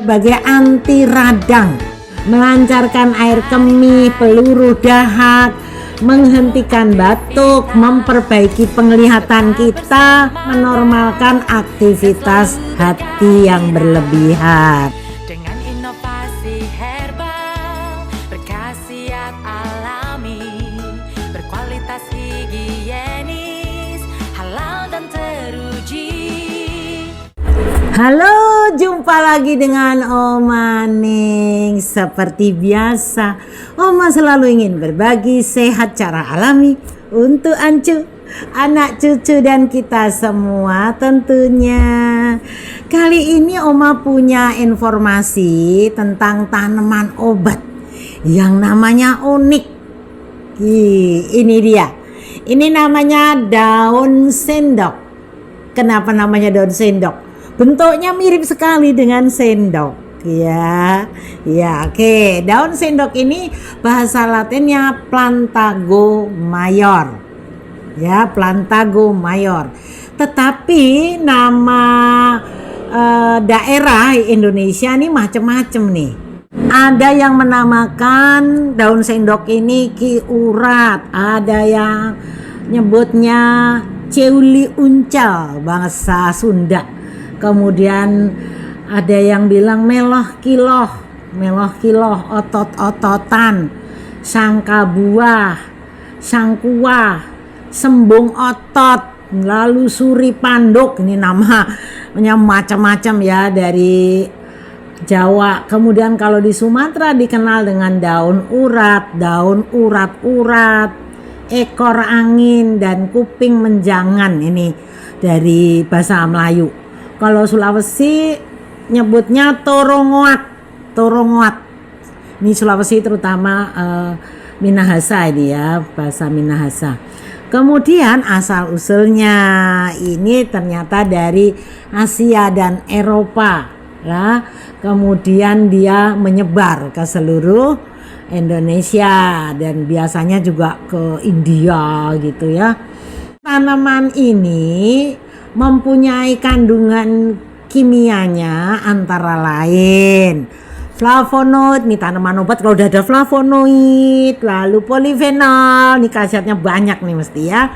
sebagai anti radang, melancarkan air kemih, peluru dahak, menghentikan batuk, memperbaiki penglihatan kita, menormalkan aktivitas hati yang berlebihan. Dengan inovasi herbal, berkhasiat alami, berkualitas higienis, halal dan teruji. Halo, jumpa lagi dengan Oma Ning. Seperti biasa, Oma selalu ingin berbagi sehat cara alami untuk Ancu, anak cucu dan kita semua tentunya. Kali ini Oma punya informasi tentang tanaman obat yang namanya unik. Ini dia. Ini namanya daun sendok. Kenapa namanya daun sendok? Bentuknya mirip sekali dengan sendok, ya, oke. Daun sendok ini bahasa Latinnya Plantago mayor, ya, Plantago mayor. Tetapi nama daerah Indonesia ini macam-macam nih. Ada yang menamakan daun sendok ini Ki Urat, ada yang nyebutnya Ceuli Uncal bahasa Sunda. Kemudian ada yang bilang meloh kiloh, otot-ototan, sangka buah, sangkuah, sembung otot, lalu suri panduk. Ini namanya macam-macam ya dari Jawa. Kemudian kalau di Sumatera dikenal dengan daun urat-urat, ekor angin, dan kuping menjangan. Ini dari bahasa Melayu. Kalau Sulawesi nyebutnya torongoat. Ini Sulawesi terutama Minahasa ini ya, bahasa Minahasa. Kemudian asal usulnya ini ternyata dari Asia dan Eropa lah. Kemudian dia menyebar ke seluruh Indonesia dan biasanya juga ke India gitu ya. Tanaman ini mempunyai kandungan kimianya antara lain flavonoid, nih tanaman obat kalau udah ada flavonoid, lalu polifenol, nih khasiatnya banyak nih mesti ya.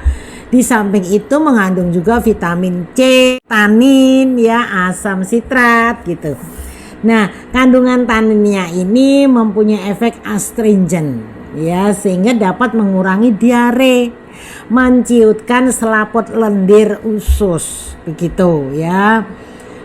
Di samping itu mengandung juga vitamin C, tanin ya, asam sitrat gitu. Nah, kandungan taninnya ini mempunyai efek astringent ya, sehingga dapat mengurangi diare, menciutkan selaput lendir usus begitu ya,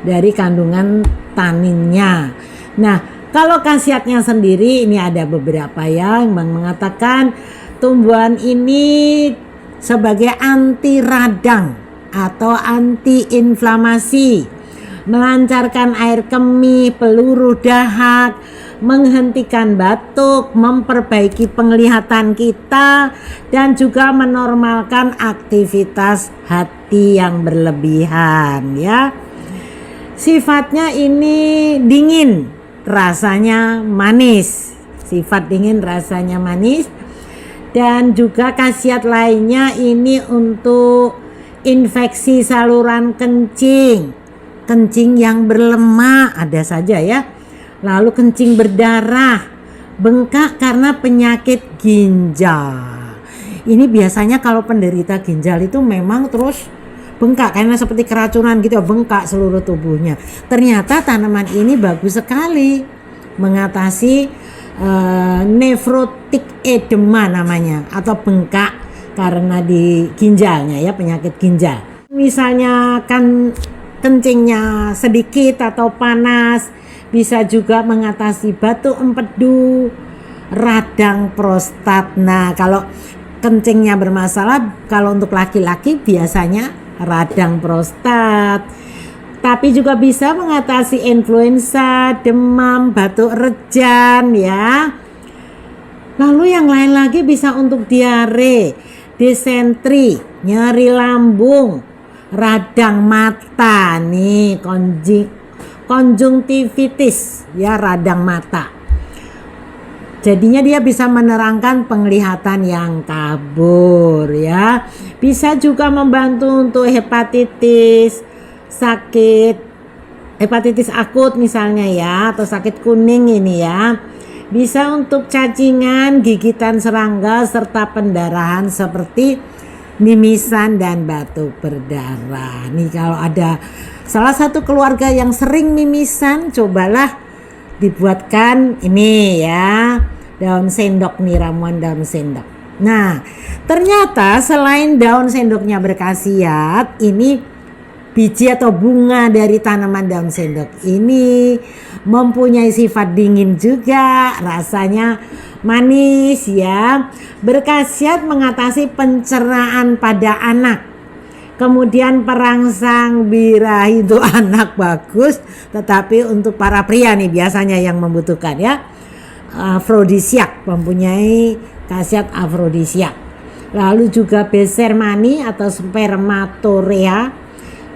dari kandungan taninnya. Nah, kalau khasiatnya sendiri ini ada beberapa ya yang mengatakan tumbuhan ini sebagai anti radang atau anti inflamasi, melancarkan air kemih, peluru dahak, menghentikan batuk, memperbaiki penglihatan kita, dan juga menormalkan aktivitas hati yang berlebihan ya. Sifatnya ini dingin, rasanya manis. Sifat dingin, rasanya manis. Dan juga khasiat lainnya ini untuk infeksi saluran kencing yang berlemak ada saja ya. Lalu kencing berdarah, bengkak karena penyakit ginjal. Ini biasanya kalau penderita ginjal itu memang terus bengkak karena seperti keracunan gitu, bengkak seluruh tubuhnya. Ternyata tanaman ini bagus sekali mengatasi nefrotik edema namanya, atau bengkak karena di ginjalnya ya, penyakit ginjal. Misalnya kan kencingnya sedikit atau panas, bisa juga mengatasi batuk empedu, radang prostat. Nah, kalau kencingnya bermasalah, kalau untuk laki-laki biasanya radang prostat. Tapi juga bisa mengatasi influenza, demam, batuk rejan ya. Lalu yang lain lagi bisa untuk diare, disentri, nyeri lambung, radang mata nih, konjungtivitis ya, radang mata. Jadinya dia bisa menerangkan penglihatan yang kabur ya. Bisa juga membantu untuk hepatitis, sakit hepatitis akut misalnya ya, atau sakit kuning ini ya, bisa untuk cacingan, gigitan serangga, serta pendarahan seperti mimisan dan batuk berdarah. Nih kalau ada salah satu keluarga yang sering mimisan, cobalah dibuatkan ini ya, daun sendok nih, ramuan daun sendok. Nah, ternyata selain daun sendoknya berkhasiat, ini biji atau bunga dari tanaman daun sendok ini mempunyai sifat dingin juga, rasanya manis ya, berkhasiat mengatasi pencernaan pada anak. Kemudian perangsang birahi itu anak bagus, tetapi untuk para pria nih biasanya yang membutuhkan ya. Afrodisiak, mempunyai khasiat afrodisiak. Lalu juga besermani atau spermatorea,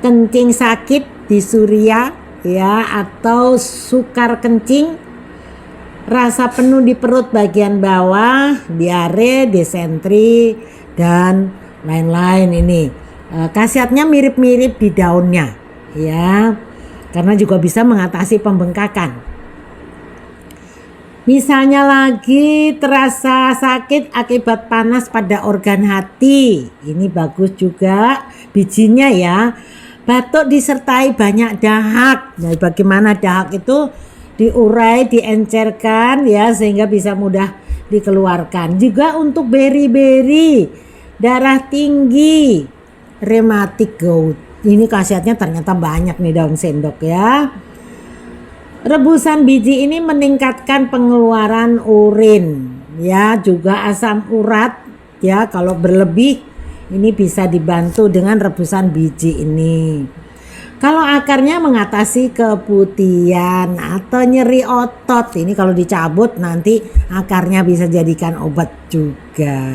kencing sakit disuria ya, atau sukar kencing, rasa penuh di perut bagian bawah, diare, disentri dan lain-lain. Ini khasiatnya mirip-mirip di daunnya ya, karena juga bisa mengatasi pembengkakan. Misalnya lagi terasa sakit akibat panas pada organ hati, ini bagus juga bijinya ya. Batuk disertai banyak dahak. Nah, bagaimana dahak itu diurai, diencerkan ya, sehingga bisa mudah dikeluarkan. Juga untuk beri-beri, darah tinggi, rematik gout. Ini khasiatnya ternyata banyak nih daun sendok ya. Rebusan biji ini meningkatkan pengeluaran urin ya, juga asam urat ya, kalau berlebih ini bisa dibantu dengan rebusan biji ini. Kalau akarnya mengatasi keputihan atau nyeri otot, ini kalau dicabut nanti akarnya bisa jadikan obat juga.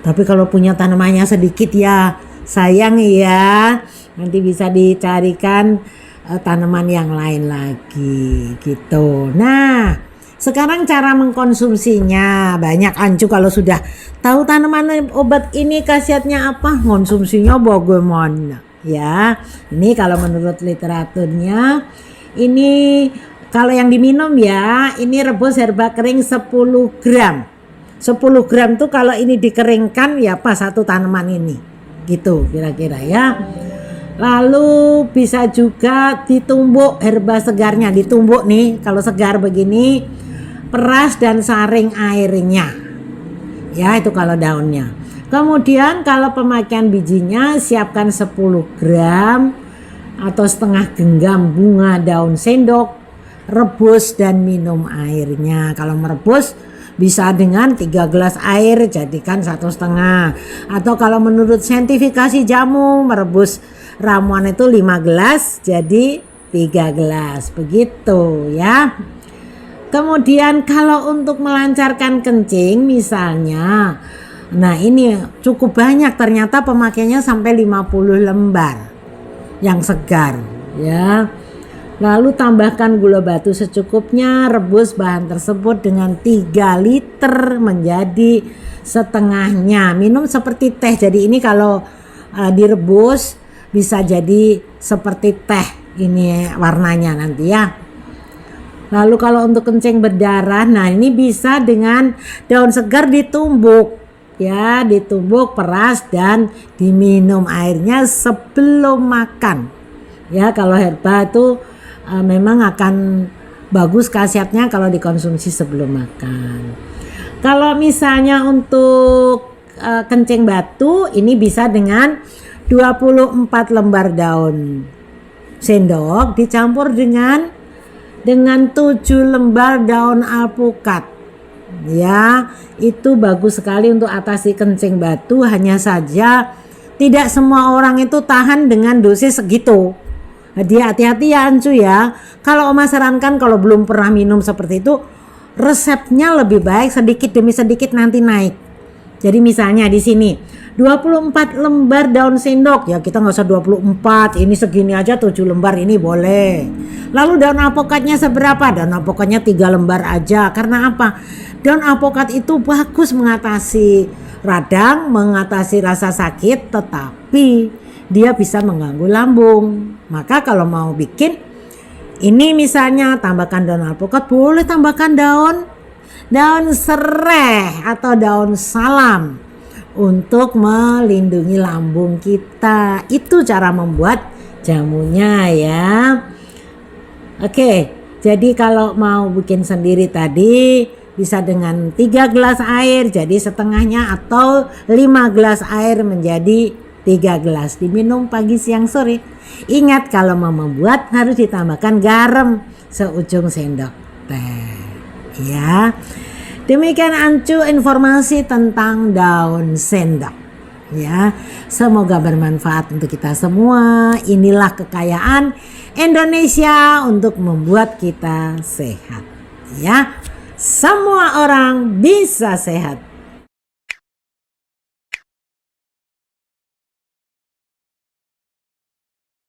Tapi kalau punya tanamannya sedikit ya sayang ya, nanti bisa dicarikan tanaman yang lain lagi gitu. Nah, sekarang cara mengkonsumsinya banyak ancu. Kalau sudah tahu tanaman obat ini khasiatnya apa, konsumsinya bagaimana ya. Ini kalau menurut literaturnya, ini kalau yang diminum ya, ini rebus herba kering 10 gram. 10 gram tuh kalau ini dikeringkan ya pas satu tanaman ini gitu kira-kira ya. Lalu bisa juga ditumbuk herba segarnya, ditumbuk nih kalau segar begini, peras dan saring airnya ya, itu kalau daunnya. Kemudian kalau pemakaian bijinya, siapkan 10 gram atau setengah genggam bunga daun sendok, rebus dan minum airnya. Kalau merebus bisa dengan 3 gelas air, jadikan 1,5. Atau kalau menurut saintifikasi jamu, merebus ramuan itu 5 gelas jadi 3 gelas begitu ya. Kemudian kalau untuk melancarkan kencing misalnya, nah ini cukup banyak, ternyata pemakaiannya sampai 50 lembar yang segar ya. Lalu tambahkan gula batu secukupnya, rebus bahan tersebut dengan 3 liter menjadi setengahnya. Minum seperti teh, jadi ini kalau direbus bisa jadi seperti teh ini warnanya nanti ya. Lalu kalau untuk kencing berdarah, nah ini bisa dengan daun segar ditumbuk ya, ditumbuk, peras dan diminum airnya sebelum makan ya. Kalau herba itu memang akan bagus khasiatnya kalau dikonsumsi sebelum makan. Kalau misalnya untuk kencing batu, ini bisa dengan 24 lembar daun sendok dicampur dengan 7 lembar daun alpukat ya. Itu bagus sekali untuk atasi kencing batu. Hanya saja tidak semua orang itu tahan dengan dosis segitu. Jadi hati-hati ya ancu ya. Kalau Oma sarankan kalau belum pernah minum seperti itu, resepnya lebih baik sedikit demi sedikit nanti naik. Jadi misalnya di sini 24 lembar daun sendok ya, kita nggak usah 24, ini segini aja 7 lembar ini boleh. Lalu daun alpukatnya seberapa? Daun alpukatnya 3 lembar aja. Karena apa? Daun alpukat itu bagus mengatasi radang, mengatasi rasa sakit, tetapi dia bisa mengganggu lambung. Maka kalau mau bikin Ini misalnya tambahkan daun alpukat, boleh tambahkan daun serai atau daun salam untuk melindungi lambung kita. Itu cara membuat jamunya ya. Oke, jadi kalau mau bikin sendiri tadi bisa dengan 3 gelas air jadi setengahnya, atau 5 gelas air menjadi 3 gelas, diminum pagi siang sore. Ingat kalau mau membuat harus ditambahkan garam seujung sendok teh ya. Demikian Ancu informasi tentang daun sendok ya. Semoga bermanfaat untuk kita semua. Inilah kekayaan Indonesia untuk membuat kita sehat ya. Semua orang bisa sehat.